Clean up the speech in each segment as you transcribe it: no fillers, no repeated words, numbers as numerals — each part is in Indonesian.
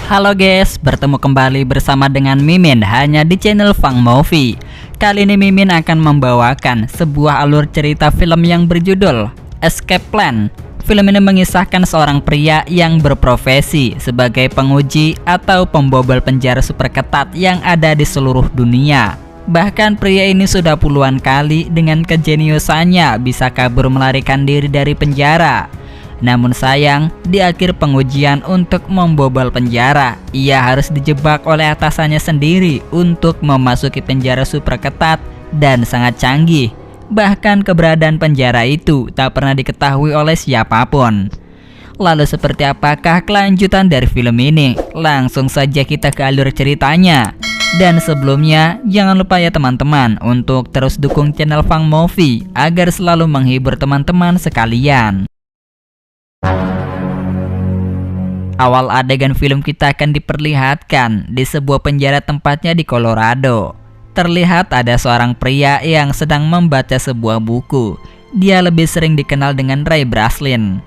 Halo guys, bertemu kembali bersama dengan Mimin hanya di channel Fang Movie. Kali ini Mimin akan membawakan sebuah alur cerita film yang berjudul Escape Plan. Film ini mengisahkan seorang pria yang berprofesi sebagai penguji atau pembobol penjara super ketat yang ada di seluruh dunia. Bahkan pria ini sudah puluhan kali dengan kejeniusannya bisa kabur melarikan diri dari penjara. Namun sayang, di akhir pengujian untuk membobol penjara, ia harus dijebak oleh atasannya sendiri untuk memasuki penjara super ketat dan sangat canggih. Bahkan keberadaan penjara itu tak pernah diketahui oleh siapapun. Lalu seperti apakah kelanjutan dari film ini? Langsung saja kita ke alur ceritanya. Dan sebelumnya, jangan lupa ya teman-teman untuk terus dukung channel Fang Movie agar selalu menghibur teman-teman sekalian. Awal adegan film kita akan diperlihatkan di sebuah penjara tempatnya di Colorado. Terlihat ada seorang pria yang sedang membaca sebuah buku. Dia lebih sering dikenal dengan Ray Breslin.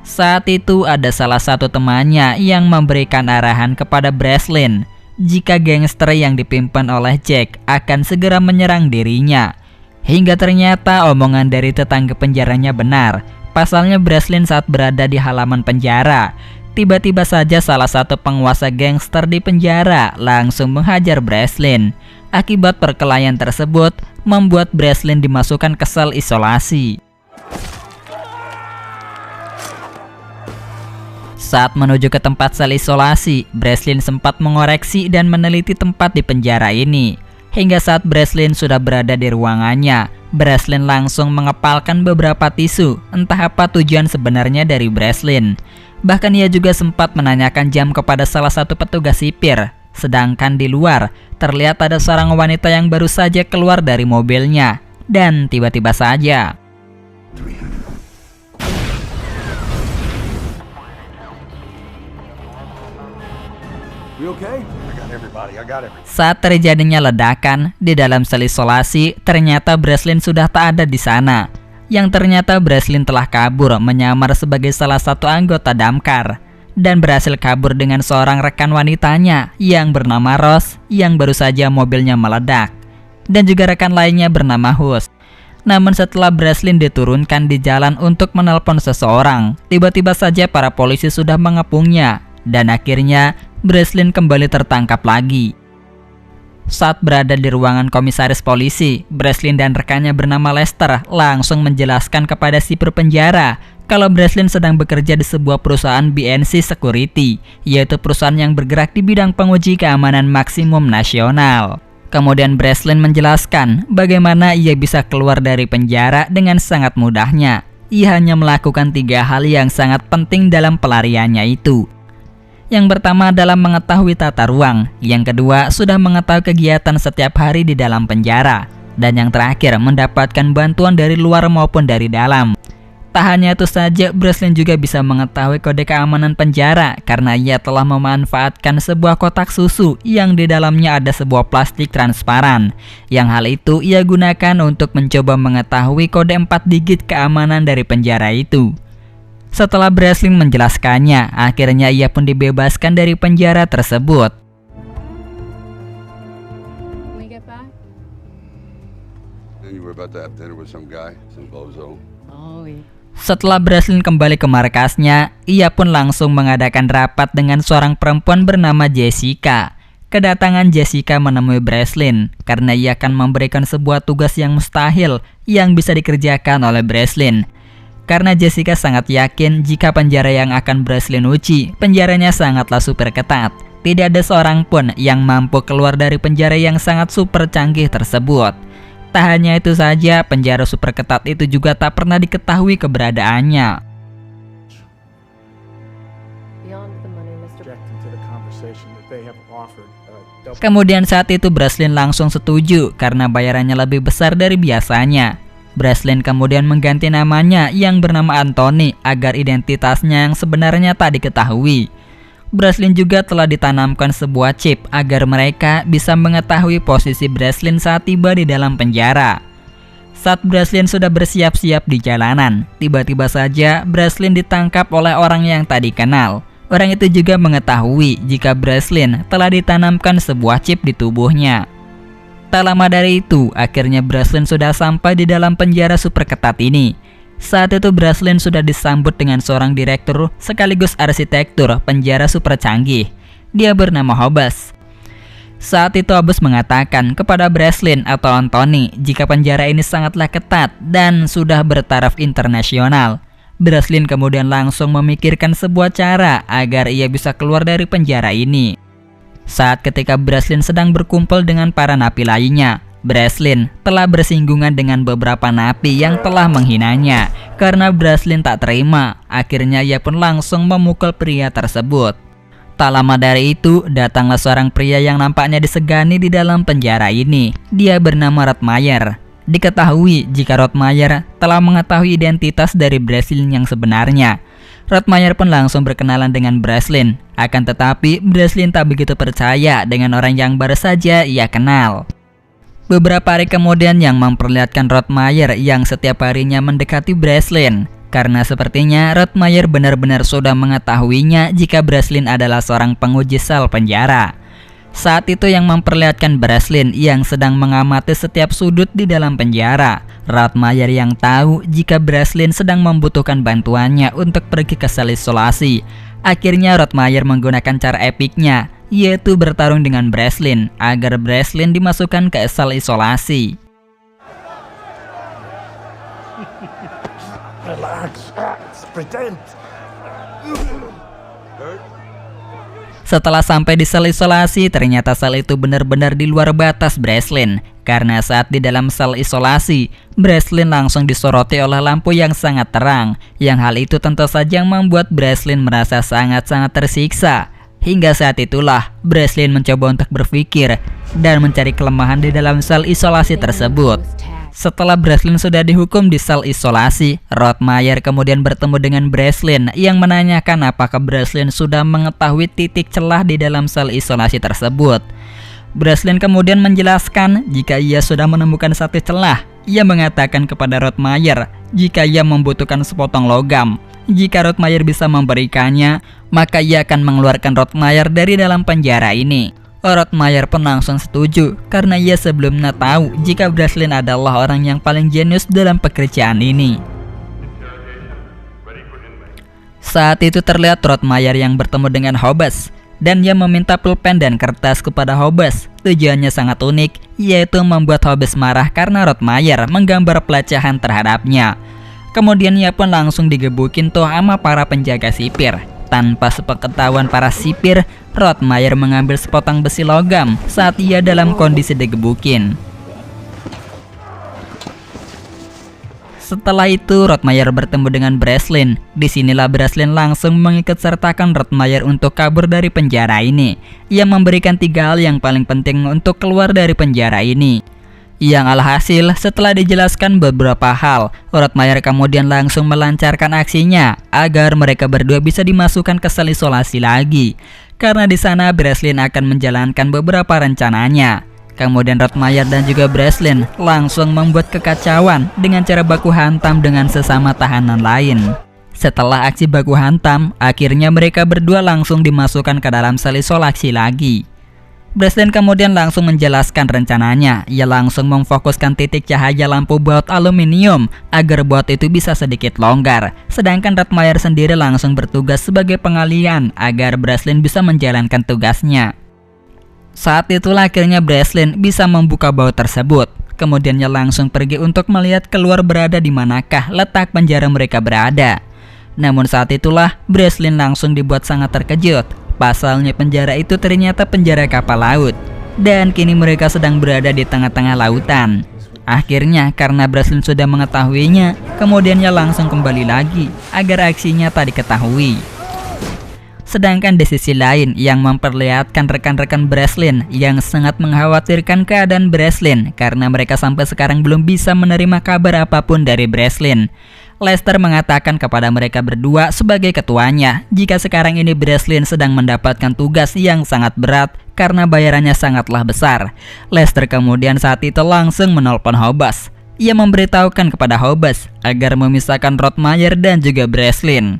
Saat itu ada salah satu temannya yang memberikan arahan kepada Breslin jika gangster yang dipimpin oleh Jack akan segera menyerang dirinya. Hingga ternyata omongan dari tetangga penjaranya benar. Pasalnya Breslin saat berada di halaman penjara, tiba-tiba saja salah satu penguasa gangster di penjara langsung menghajar Breslin. Akibat perkelahian tersebut membuat Breslin dimasukkan ke sel isolasi. Saat menuju ke tempat sel isolasi, Breslin sempat mengoreksi dan meneliti tempat di penjara ini. Hingga saat Breslin sudah berada di ruangannya, Breslin langsung mengepalkan beberapa tisu. Entah apa tujuan sebenarnya dari Breslin. Bahkan ia juga sempat menanyakan jam kepada salah satu petugas sipir. Sedangkan di luar, terlihat ada seorang wanita yang baru saja keluar dari mobilnya. Dan tiba-tiba saja saat terjadinya ledakan di dalam sel isolasi, ternyata Breslin sudah tak ada di sana. Yang ternyata Breslin telah kabur menyamar sebagai salah satu anggota damkar dan berhasil kabur dengan seorang rekan wanitanya yang bernama Rose yang baru saja mobilnya meledak, dan juga rekan lainnya bernama Hus. Namun setelah Breslin diturunkan di jalan untuk menelpon seseorang, tiba-tiba saja para polisi sudah mengepungnya dan akhirnya Breslin kembali tertangkap lagi. Saat berada di ruangan komisaris polisi, Breslin dan rekannya bernama Lester langsung menjelaskan kepada sipir penjara kalau Breslin sedang bekerja di sebuah perusahaan BNC Security, yaitu perusahaan yang bergerak di bidang penguji keamanan maksimum nasional. Kemudian Breslin menjelaskan bagaimana ia bisa keluar dari penjara dengan sangat mudahnya. Ia hanya melakukan 3 hal yang sangat penting dalam pelariannya itu. Yang pertama adalah mengetahui tata ruang, yang kedua sudah mengetahui kegiatan setiap hari di dalam penjara, dan yang terakhir mendapatkan bantuan dari luar maupun dari dalam. Tak hanya itu saja, Breslin juga bisa mengetahui kode keamanan penjara karena ia telah memanfaatkan sebuah kotak susu yang di dalamnya ada sebuah plastik transparan. Yang hal itu ia gunakan untuk mencoba mengetahui kode 4 digit keamanan dari penjara itu. Setelah Breslin menjelaskannya, akhirnya ia pun dibebaskan dari penjara tersebut. Setelah Breslin kembali ke markasnya, ia pun langsung mengadakan rapat dengan seorang perempuan bernama Jessica. Kedatangan Jessica menemui Breslin karena ia akan memberikan sebuah tugas yang mustahil yang bisa dikerjakan oleh Breslin. Karena Jessica sangat yakin jika penjara yang akan Breslin uji, penjaranya sangatlah super ketat. Tidak ada seorang pun yang mampu keluar dari penjara yang sangat super canggih tersebut. Tak hanya itu saja, penjara super ketat itu juga tak pernah diketahui keberadaannya. Kemudian saat itu Breslin langsung setuju karena bayarannya lebih besar dari biasanya. Breslin kemudian mengganti namanya yang bernama Anthony agar identitasnya yang sebenarnya tak diketahui. Breslin juga telah ditanamkan sebuah chip agar mereka bisa mengetahui posisi Breslin saat tiba di dalam penjara. Saat Breslin sudah bersiap-siap di jalanan, tiba-tiba saja Breslin ditangkap oleh orang yang tak dikenal. Orang itu juga mengetahui jika Breslin telah ditanamkan sebuah chip di tubuhnya. Tak lama dari itu, akhirnya Breslin sudah sampai di dalam penjara super ketat ini. Saat itu Breslin sudah disambut dengan seorang direktur sekaligus arsitektur penjara super canggih. Dia bernama Hobbes. Saat itu Hobbes mengatakan kepada Breslin atau Anthony jika penjara ini sangatlah ketat dan sudah bertaraf internasional. Breslin kemudian langsung memikirkan sebuah cara agar ia bisa keluar dari penjara ini. Saat ketika Breslin sedang berkumpul dengan para napi lainnya, Breslin telah bersinggungan dengan beberapa napi yang telah menghinanya. Karena Breslin tak terima, akhirnya ia pun langsung memukul pria tersebut. Tak lama dari itu, datanglah seorang pria yang nampaknya disegani di dalam penjara ini. Dia bernama Rottmeier. Diketahui jika Rottmeier telah mengetahui identitas dari Breslin yang sebenarnya. Rottmeier pun langsung berkenalan dengan Breslin. Akan tetapi, Breslin tak begitu percaya dengan orang yang baru saja ia kenal. Beberapa hari kemudian yang memperlihatkan Rottmeier yang setiap harinya mendekati Breslin. Karena sepertinya Rottmeier benar-benar sudah mengetahuinya jika Breslin adalah seorang penguji sel penjara. Saat itu yang memperlihatkan Breslin yang sedang mengamati setiap sudut di dalam penjara. Rottmeier yang tahu jika Breslin sedang membutuhkan bantuannya untuk pergi ke sel isolasi. Akhirnya Rottmeier menggunakan cara epiknya, yaitu bertarung dengan Breslin agar Breslin dimasukkan ke sel isolasi. Setelah sampai di sel isolasi, ternyata sel itu benar-benar di luar batas Breslin. Karena saat di dalam sel isolasi, Breslin langsung disoroti oleh lampu yang sangat terang. Yang hal itu tentu saja membuat Breslin merasa sangat-sangat tersiksa. Hingga saat itulah, Breslin mencoba untuk berpikir dan mencari kelemahan di dalam sel isolasi tersebut. Setelah Breslin sudah dihukum di sel isolasi, Rottmeier kemudian bertemu dengan Breslin yang menanyakan apakah Breslin sudah mengetahui titik celah di dalam sel isolasi tersebut. Breslin kemudian menjelaskan jika ia sudah menemukan satu celah. Ia mengatakan kepada Rottmeier jika ia membutuhkan sepotong logam. Jika Rottmeier bisa memberikannya, maka ia akan mengeluarkan Rottmeier dari dalam penjara ini. Rottmeier pun langsung setuju karena ia sebelumnya tahu jika Breslin adalah orang yang paling jenius dalam pekerjaan ini. Saat itu terlihat Rottmeier yang bertemu dengan Hobbes dan ia meminta pulpen dan kertas kepada Hobbes. Tujuannya sangat unik, yaitu membuat Hobbes marah karena Rottmeier menggambar pelecehan terhadapnya. Kemudian ia pun langsung digebukin tuh sama para penjaga sipir. Tanpa sepengetahuan para sipir, Rottmeier mengambil sepotong besi logam saat ia dalam kondisi digebukin. Setelah itu, Rottmeier bertemu dengan Breslin. Disinilah Breslin langsung mengikut sertakan Rottmeier untuk kabur dari penjara ini. Ia memberikan 3 hal yang paling penting untuk keluar dari penjara ini. Yang alhasil, setelah dijelaskan beberapa hal, Rottmeier kemudian langsung melancarkan aksinya agar mereka berdua bisa dimasukkan ke sel isolasi lagi. Karena di sana Breslin akan menjalankan beberapa rencananya. Kemudian Rottmeier dan juga Breslin langsung membuat kekacauan dengan cara baku hantam dengan sesama tahanan lain. Setelah aksi baku hantam, akhirnya mereka berdua langsung dimasukkan ke dalam sel isolasi lagi. Breslin kemudian langsung menjelaskan rencananya. Ia langsung memfokuskan titik cahaya lampu baut aluminium agar baut itu bisa sedikit longgar. Sedangkan Rottmeier sendiri langsung bertugas sebagai pengalian agar Breslin bisa menjalankan tugasnya. Saat itulah akhirnya Breslin bisa membuka baut tersebut. Kemudian ia langsung pergi untuk melihat keluar berada di manakah letak penjara mereka berada. Namun saat itulah Breslin langsung dibuat sangat terkejut. Pasalnya penjara itu ternyata penjara kapal laut. Dan kini mereka sedang berada di tengah-tengah lautan. Akhirnya karena Breslin sudah mengetahuinya, kemudian ia langsung kembali lagi agar aksinya tak diketahui. Sedangkan di sisi lain yang memperlihatkan rekan-rekan Breslin yang sangat mengkhawatirkan keadaan Breslin karena mereka sampai sekarang belum bisa menerima kabar apapun dari Breslin. Lester mengatakan kepada mereka berdua sebagai ketuanya jika sekarang ini Breslin sedang mendapatkan tugas yang sangat berat karena bayarannya sangatlah besar. Lester kemudian saat itu langsung menelpon Hobbes. Ia memberitahukan kepada Hobbes agar memisahkan Rottmeier dan juga Breslin.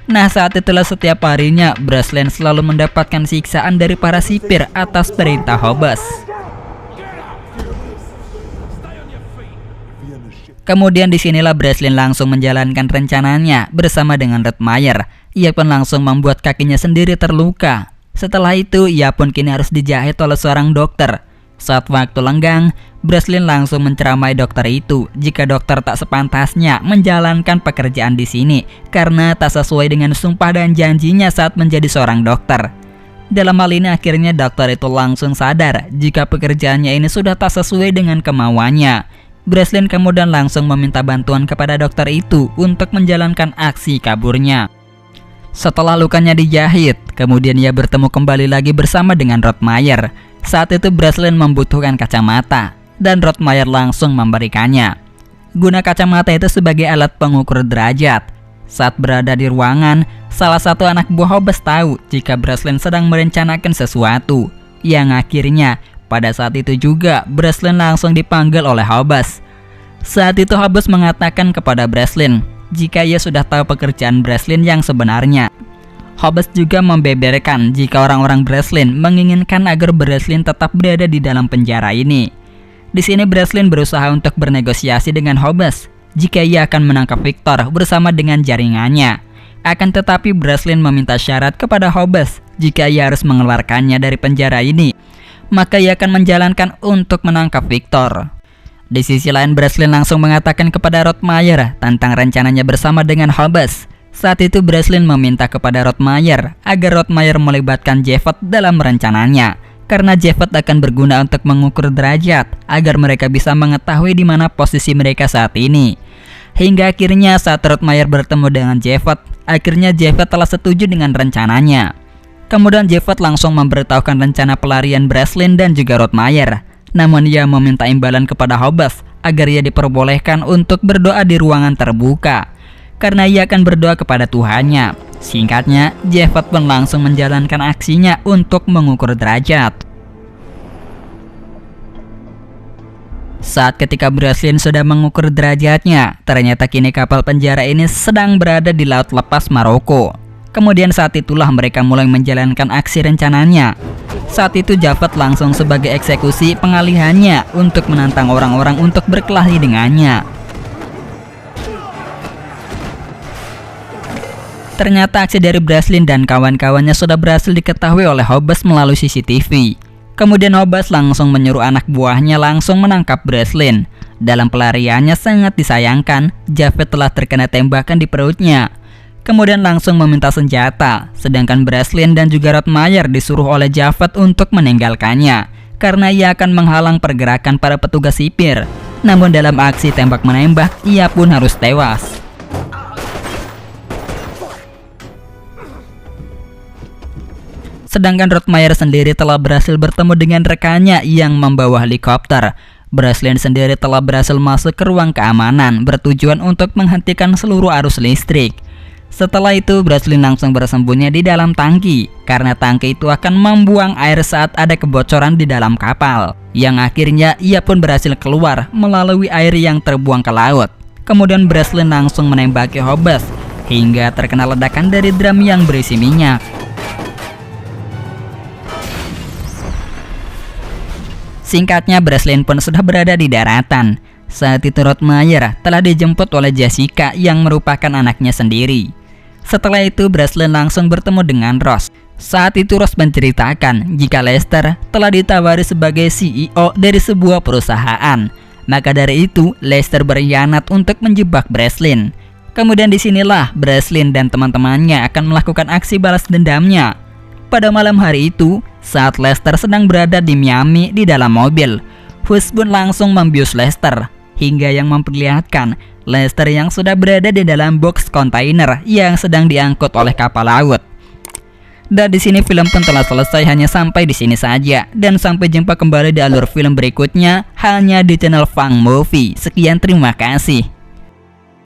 Nah, saat itulah setiap harinya Breslin selalu mendapatkan siksaan dari para sipir atas perintah Hobbes. Kemudian disinilah Breslin langsung menjalankan rencananya bersama dengan Rottmeier. Ia pun langsung membuat kakinya sendiri terluka. Setelah itu, ia pun kini harus dijahit oleh seorang dokter. Saat waktu lenggang, Breslin langsung menceramai dokter itu jika dokter tak sepantasnya menjalankan pekerjaan di sini karena tak sesuai dengan sumpah dan janjinya saat menjadi seorang dokter. Dalam hal ini akhirnya dokter itu langsung sadar jika pekerjaannya ini sudah tak sesuai dengan kemauannya. Breslin kemudian langsung meminta bantuan kepada dokter itu untuk menjalankan aksi kaburnya. Setelah lukanya dijahit, kemudian ia bertemu kembali lagi bersama dengan Rottmeier. Saat itu Breslin membutuhkan kacamata dan Rottmeier langsung memberikannya. Guna kacamata itu sebagai alat pengukur derajat. Saat berada di ruangan, salah satu anak buah Hobbes tahu jika Breslin sedang merencanakan sesuatu, yang akhirnya pada saat itu juga Breslin langsung dipanggil oleh Hobbes. Saat itu Hobbes mengatakan kepada Breslin jika ia sudah tahu pekerjaan Breslin yang sebenarnya. Hobbes juga membeberkan jika orang-orang Breslin menginginkan agar Breslin tetap berada di dalam penjara ini. Di sini Breslin berusaha untuk bernegosiasi dengan Hobbes jika ia akan menangkap Victor bersama dengan jaringannya. Akan tetapi Breslin meminta syarat kepada Hobbes jika ia harus mengeluarkannya dari penjara ini, maka ia akan menjalankan untuk menangkap Victor. Di sisi lain Breslin langsung mengatakan kepada Rottmeier tentang rencananya bersama dengan Hobbes. Saat itu Breslin meminta kepada Rottmeier agar Rottmeier melibatkan Javert dalam rencananya, karena Javert akan berguna untuk mengukur derajat agar mereka bisa mengetahui di mana posisi mereka saat ini. Hingga akhirnya saat Rottmeier bertemu dengan Javert, akhirnya Javert telah setuju dengan rencananya. Kemudian Javert langsung memberitahukan rencana pelarian Breslin dan juga Rottmeier. Namun ia meminta imbalan kepada Hobbes agar ia diperbolehkan untuk berdoa di ruangan terbuka, karena ia akan berdoa kepada Tuhannya. Singkatnya, Javert pun langsung menjalankan aksinya untuk mengukur derajat. Saat ketika Breslin sudah mengukur derajatnya, ternyata kini kapal penjara ini sedang berada di laut lepas Maroko. Kemudian saat itulah mereka mulai menjalankan aksi rencananya. Saat itu Javert langsung sebagai eksekusi pengalihannya untuk menantang orang-orang untuk berkelahi dengannya. Ternyata aksi dari Breslin dan kawan-kawannya sudah berhasil diketahui oleh Hobbes melalui CCTV. Kemudian Hobbes langsung menyuruh anak buahnya langsung menangkap Breslin. Dalam pelariannya sangat disayangkan, Javert telah terkena tembakan di perutnya. Kemudian langsung meminta senjata, sedangkan Breslin dan juga Rottmeier disuruh oleh Javert untuk meninggalkannya, karena ia akan menghalang pergerakan para petugas sipir. Namun dalam aksi tembak-menembak, ia pun harus tewas. Sedangkan Rottmeier sendiri telah berhasil bertemu dengan rekannya yang membawa helikopter. Breslin sendiri telah berhasil masuk ke ruang keamanan bertujuan untuk menghentikan seluruh arus listrik. Setelah itu Breslin langsung bersembunyi di dalam tangki, karena tangki itu akan membuang air saat ada kebocoran di dalam kapal. Yang akhirnya ia pun berhasil keluar melalui air yang terbuang ke laut. Kemudian Breslin langsung menembaki Hobbes hingga terkena ledakan dari drum yang berisi minyak. Singkatnya Breslin pun sudah berada di daratan. Saat itu Rottmeier telah dijemput oleh Jessica yang merupakan anaknya sendiri. Setelah itu Breslin langsung bertemu dengan Ross. Saat itu Ross menceritakan jika Lester telah ditawari sebagai CEO dari sebuah perusahaan. Maka dari itu Lester berkhianat untuk menjebak Breslin. Kemudian disinilah Breslin dan teman-temannya akan melakukan aksi balas dendamnya. Pada malam hari itu, saat Lester sedang berada di Miami di dalam mobil, Hus pun langsung membius Lester, hingga yang memperlihatkan Lester yang sudah berada di dalam box kontainer yang sedang diangkut oleh kapal laut. Dan di sini film pun telah selesai hanya sampai di sini saja. Dan sampai jumpa kembali di alur film berikutnya hanya di channel Fang Movie. Sekian, terima kasih.